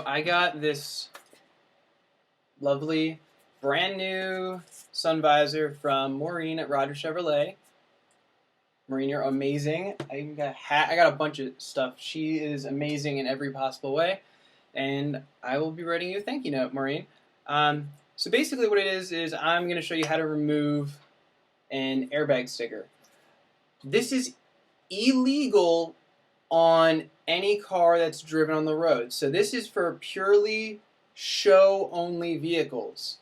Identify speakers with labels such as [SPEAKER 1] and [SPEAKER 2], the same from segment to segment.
[SPEAKER 1] So I got this lovely brand new sun visor from Maureen at Roger Chevrolet. Maureen, you're amazing. I even got a hat. I got a bunch of stuff. She is amazing in every possible way. And I will be writing you a thank you note, Maureen. So basically what it is I'm going to show you how to remove an airbag sticker. This is illegal on any car that's driven on the road. So this is for purely show-only vehicles.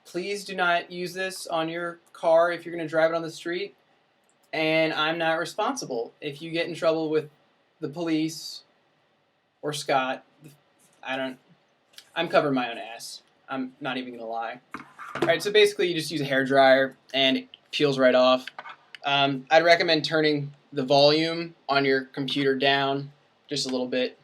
[SPEAKER 1] Please do not use this on your car if you're going to drive it on the street. And I'm not responsible if you get in trouble with the police or Scott. I'm covering my own ass. I'm not even going to lie. Alright, so basically you just use a hairdryer and it peels right off. I'd recommend turning the volume on your computer down just a little bit.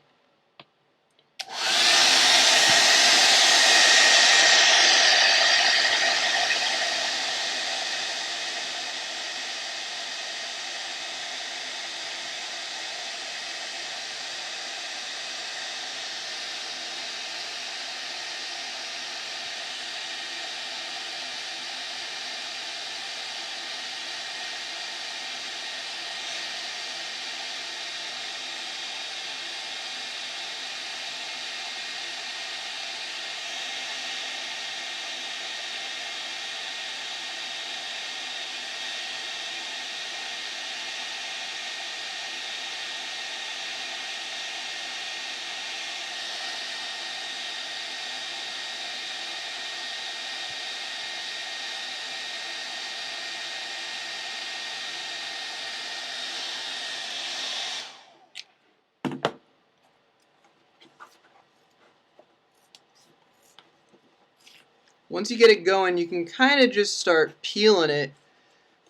[SPEAKER 1] Once you get it going, you can kind of just start peeling it,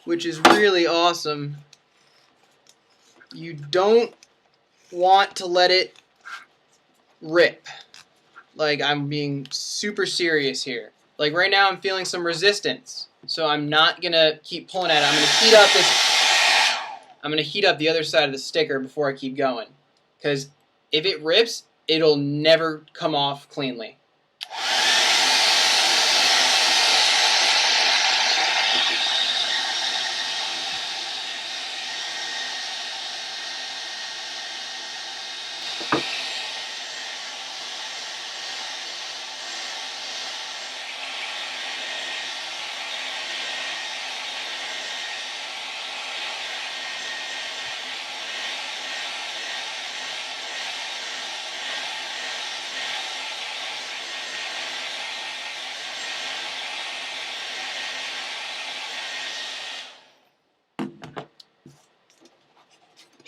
[SPEAKER 1] which is really awesome. You don't want to let it rip. Like, I'm being super serious here. Like, right now I'm feeling some resistance, so I'm not going to keep pulling at it. I'm going to heat up the other side of the sticker before I keep going. Because if it rips, it'll never come off cleanly.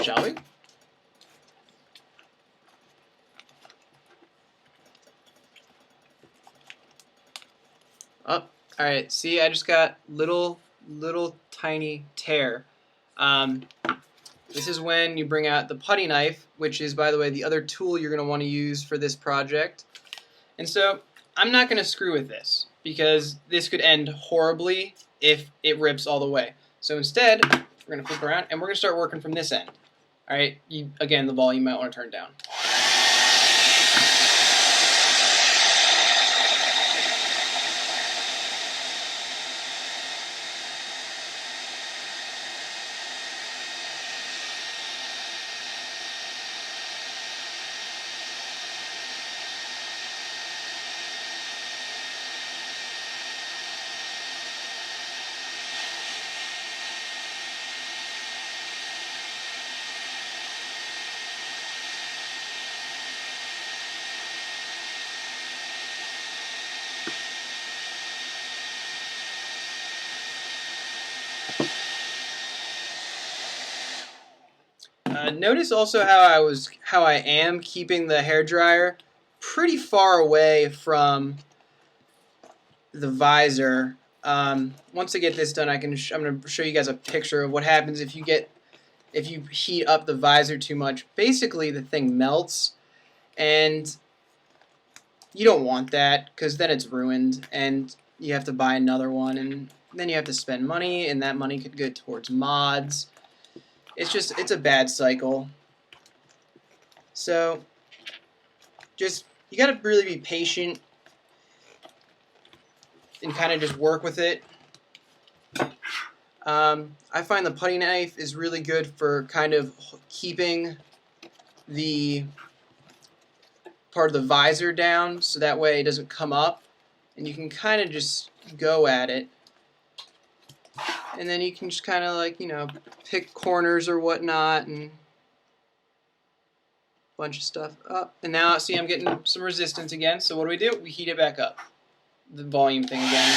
[SPEAKER 1] Shall we? Oh, alright, see, I just got little tiny tear. This is when you bring out the putty knife, which is, by the way, the other tool you're going to want to use for this project. And so, I'm not going to screw with this, because this could end horribly if it rips all the way. So instead, we're going to flip around, and we're going to start working from this end. Alright, again, the volume you might want to turn down. Notice also how I am keeping the hairdryer pretty far away from the visor. Once I get this done, I'm going to show you guys a picture of what happens if you heat up the visor too much. Basically, the thing melts, and you don't want that because then it's ruined, and you have to buy another one, and then you have to spend money, and that money could go towards mods. It's a bad cycle. So just, you gotta really be patient and kind of just work with it. I find the putty knife is really good for kind of keeping the part of the visor down so that way it doesn't come up, and you can kind of just go at it, and then you can just kind of like, you know, pick corners or whatnot and a bunch of stuff up. And now see, I'm getting some resistance again, so what do? We heat it back up, the volume thing again.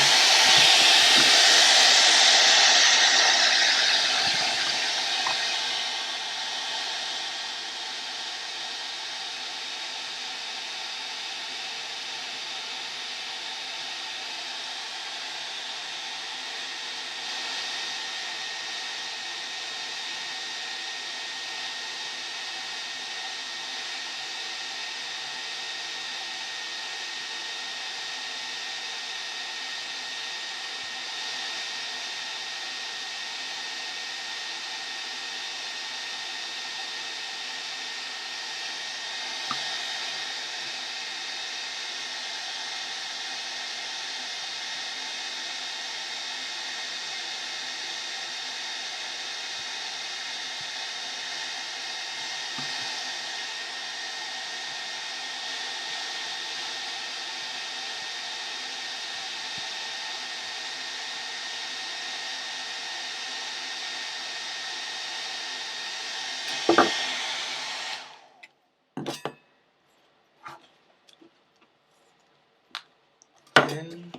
[SPEAKER 1] And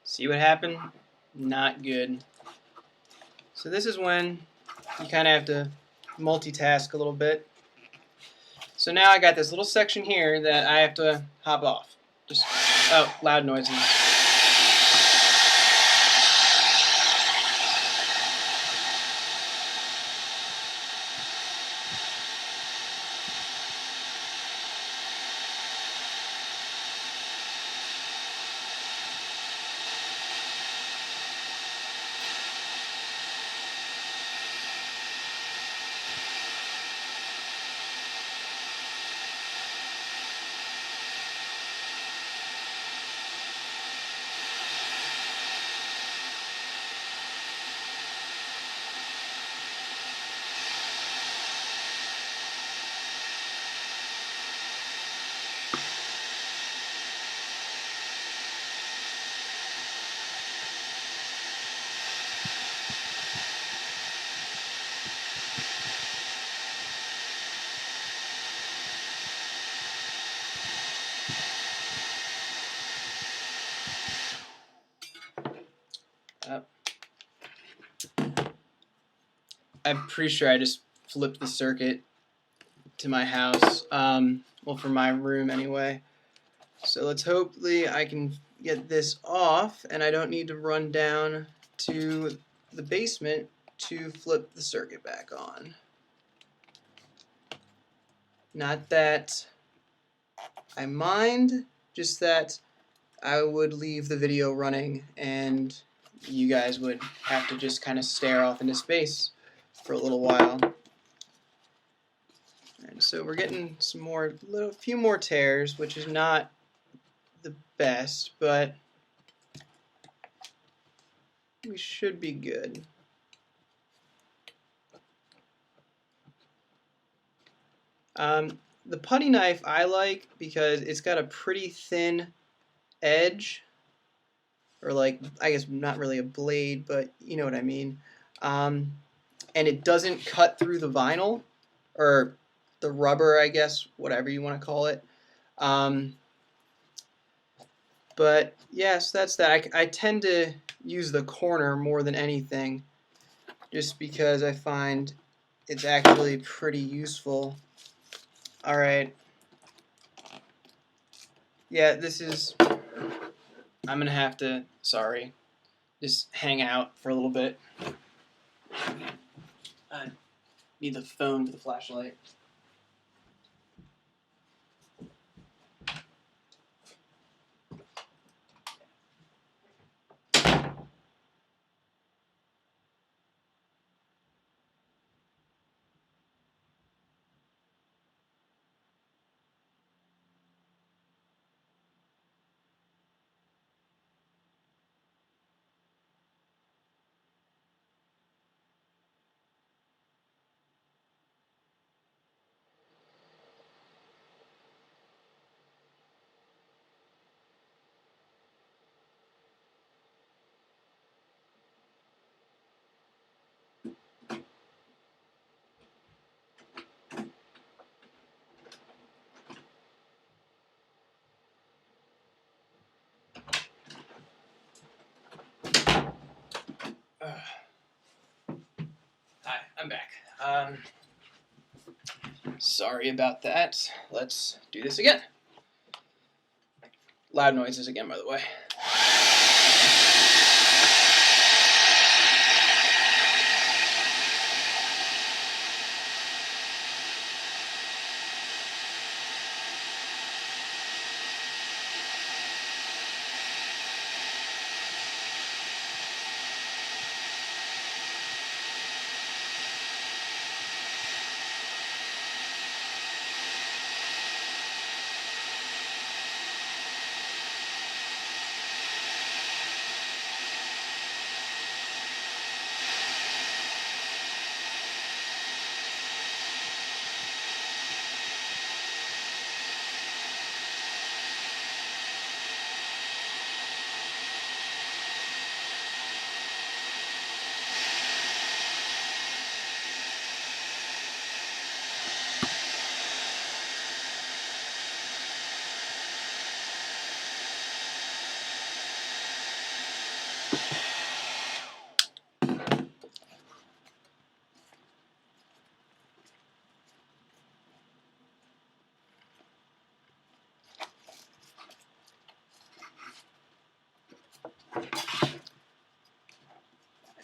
[SPEAKER 1] see what happened? Not good. So this is when you kind of have to multitask a little bit. So now I got this little section here that I have to hop off. Just, oh, loud noises. I'm pretty sure I just flipped the circuit to my house. Well, for my room anyway. So let's hopefully I can get this off and I don't need to run down to the basement to flip the circuit back on. Not that I mind, just that I would leave the video running and you guys would have to just kind of stare off into space for a little while. And so we're getting some more, a few more tears, which is not the best, but we should be good. The putty knife I like because it's got a pretty thin edge, or like, I guess not really a blade, but you know what I mean. And it doesn't cut through the vinyl, or the rubber, I guess, whatever you want to call it. But yes, that's that. I tend to use the corner more than anything, just because I find it's actually pretty useful. All right. Yeah, this is, I'm gonna have to, sorry, just hang out for a little bit. I need the phone for the flashlight. Hi, I'm back. Sorry about that. Let's do this again. Loud noises again, by the way.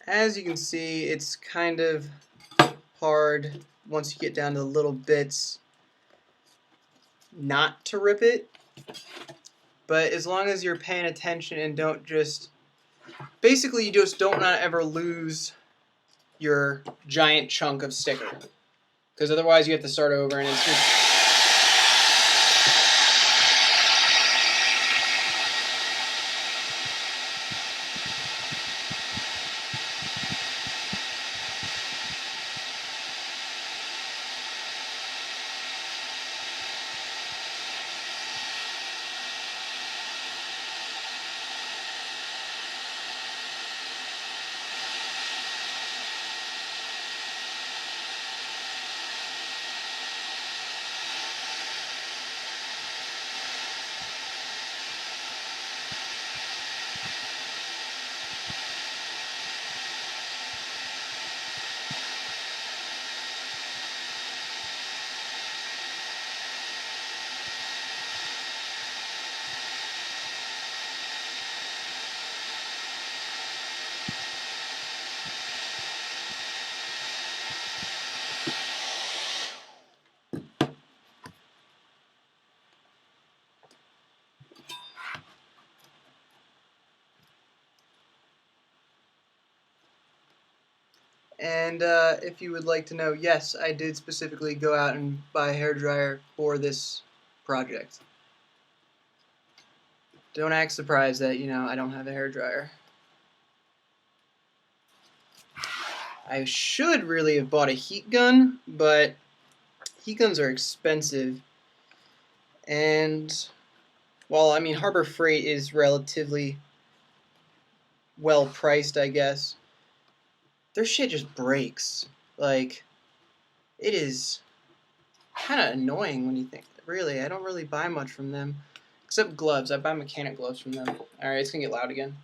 [SPEAKER 1] As you can see, it's kind of hard once you get down to the little bits not to rip it, but as long as you're paying attention and don't just, basically you just don't want to ever lose your giant chunk of sticker, because otherwise you have to start over and it's just And if you would like to know, yes, I did specifically go out and buy a hairdryer for this project. Don't act surprised that, I don't have a hairdryer. I should really have bought a heat gun, but heat guns are expensive. And, well, I mean, Harbor Freight is relatively well priced, I guess. Their shit just breaks. Like, it is kind of annoying when you think, really, I don't really buy much from them. Except gloves. I buy mechanic gloves from them. Alright, it's going to get loud again.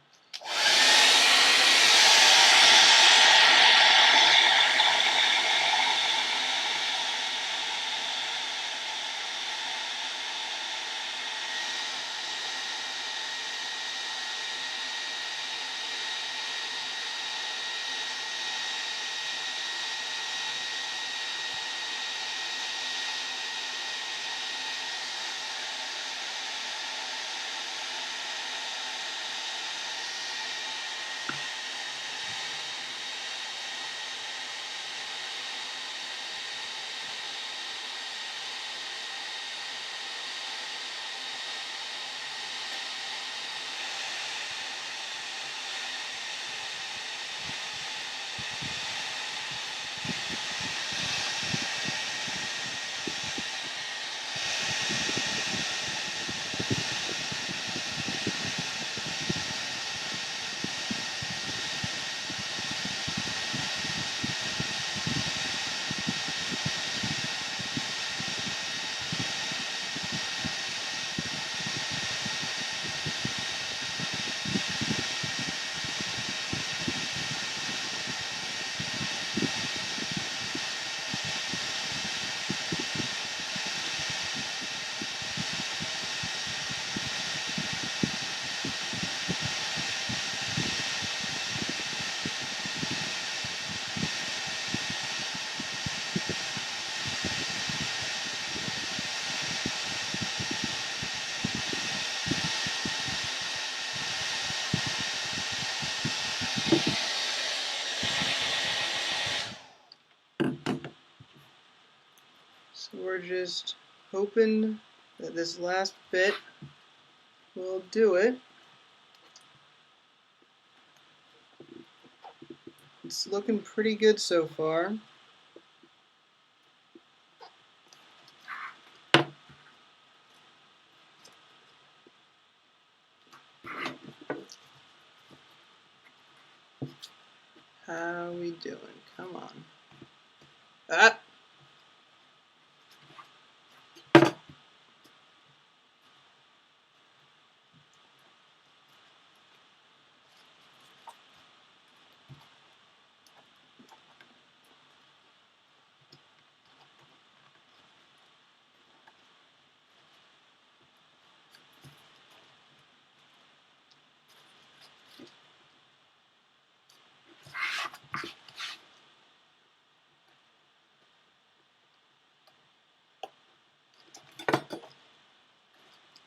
[SPEAKER 1] we're just hoping that this last bit will do it. It's looking pretty good so far. How we doing? Come on. Ah!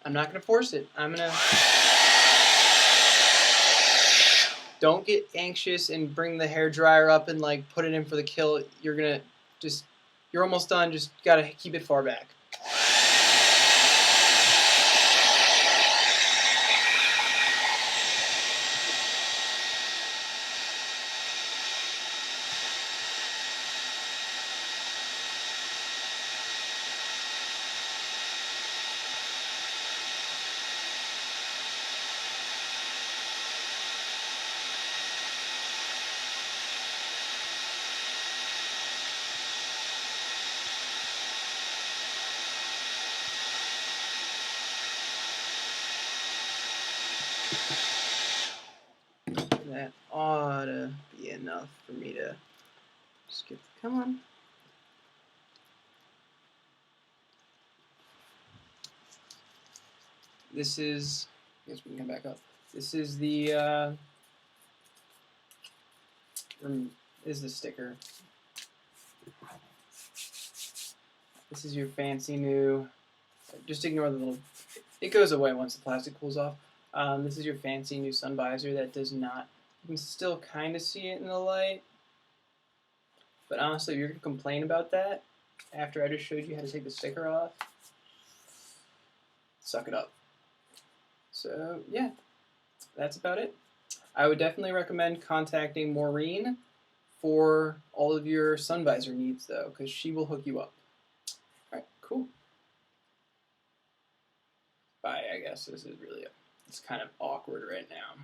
[SPEAKER 1] I'm not gonna force it. Don't get anxious and bring the hair dryer up and like put it in for the kill. You're almost done. Just gotta keep it far back. That ought to be enough for me to skip. Come on. This is, I guess we can come back up. This is the sticker. This is your fancy new, just ignore the little, it goes away once the plastic cools off. This is your fancy new sun visor that does not, you can still kind of see it in the light. But honestly, if you're going to complain about that, after I just showed you how to take the sticker off, suck it up. So yeah, that's about it. I would definitely recommend contacting Maureen for all of your sun visor needs though, because she will hook you up. Alright, cool. Bye, I guess. This is really, it's kind of awkward right now.